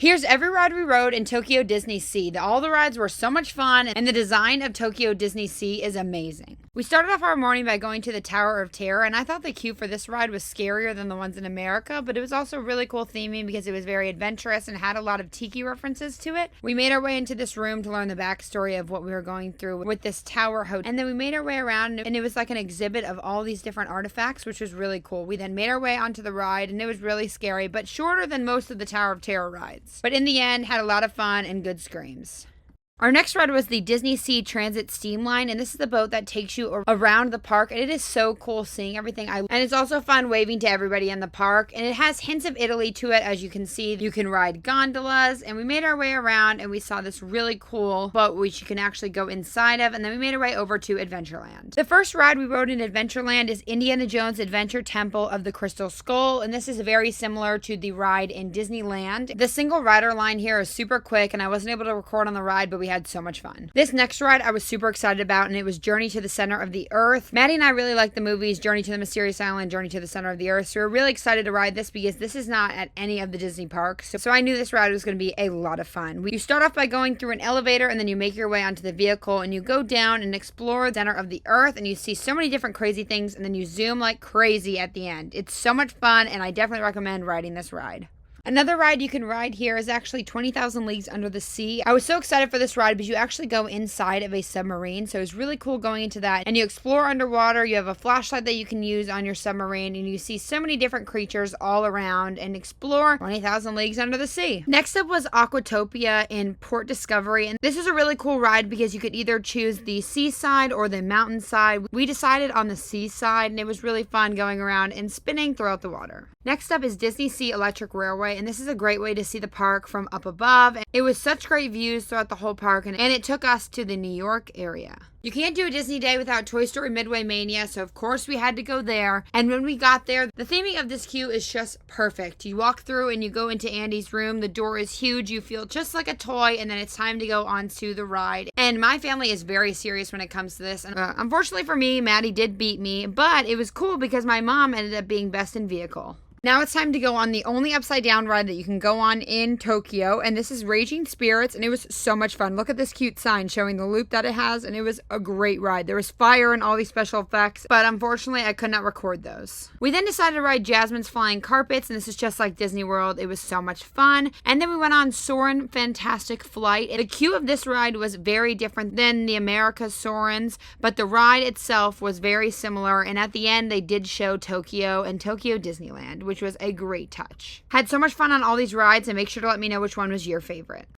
Here's every ride we rode in Tokyo DisneySea. All the rides were so much fun, and the design of Tokyo DisneySea is amazing. We started off our morning by going to the Tower of Terror, and I thought the queue for this ride was scarier than the ones in America, but it was also really cool theming because it was very adventurous and had a lot of tiki references to it. We made our way into this room to learn the backstory of what we were going through with this tower hotel, and then we made our way around, and it was like an exhibit of all these different artifacts, which was really cool. We then made our way onto the ride, and it was really scary, but shorter than most of the Tower of Terror rides. But in the end, had a lot of fun and good screams. Our next ride was the DisneySea Transit Steamline, and this is the boat that takes you around the park, and it is so cool seeing everything. And it's also fun waving to everybody in the park, and it has hints of Italy to it. As you can see, you can ride gondolas, and we made our way around, and we saw this really cool boat which you can actually go inside of, and then we made our way over to Adventureland. The first ride we rode in Adventureland is Indiana Jones Adventure Temple of the Crystal Skull, and this is very similar to the ride in Disneyland. The single rider line here is super quick, and I wasn't able to record on the ride, but we had so much fun. This next ride I was super excited about, and it was Journey to the Center of the Earth. Maddie and I really like the movies Journey to the Mysterious Island, Journey to the Center of the Earth, so we're really excited to ride this because this is not at any of the Disney parks. So I knew this ride was going to be a lot of fun. You start off by going through an elevator, and then you make your way onto the vehicle, and you go down and explore the center of the Earth, and you see so many different crazy things, and then you zoom like crazy at the end. It's so much fun, and I definitely recommend riding this ride. Another ride you can ride here is actually 20,000 Leagues Under the Sea. I was so excited for this ride because you actually go inside of a submarine, so it's really cool going into that. And you explore underwater, you have a flashlight that you can use on your submarine, and you see so many different creatures all around and explore 20,000 Leagues Under the Sea. Next up was Aquatopia in Port Discovery, and this is a really cool ride because you could either choose the seaside or the mountainside. We decided on the seaside, and it was really fun going around and spinning throughout the water. Next up is DisneySea Electric Railway, and this is a great way to see the park from up above. It was such great views throughout the whole park, and it took us to the New York area. You can't do a Disney day without Toy Story Midway Mania, so of course we had to go there. And when we got there, the theming of this queue is just perfect. You walk through and you go into Andy's room. The door is huge. You feel just like a toy, and then it's time to go onto the ride. And my family is very serious when it comes to this. And unfortunately for me, Maddie did beat me, but it was cool because my mom ended up being best in vehicle. Now it's time to go on the only upside down ride that you can go on in Tokyo, and this is Raging Spirits, and it was so much fun. Look at this cute sign showing the loop that it has, and it was a great ride. There was fire and all these special effects, but unfortunately I could not record those. We then decided to ride Jasmine's Flying Carpets, and this is just like Disney World. It was so much fun. And then we went on Soarin' Fantastic Flight. The queue of this ride was very different than the America's Soarin's, but the ride itself was very similar, and at the end they did show Tokyo and Tokyo Disneyland, which was a great touch. Had so much fun on all these rides, and make sure to let me know which one was your favorite.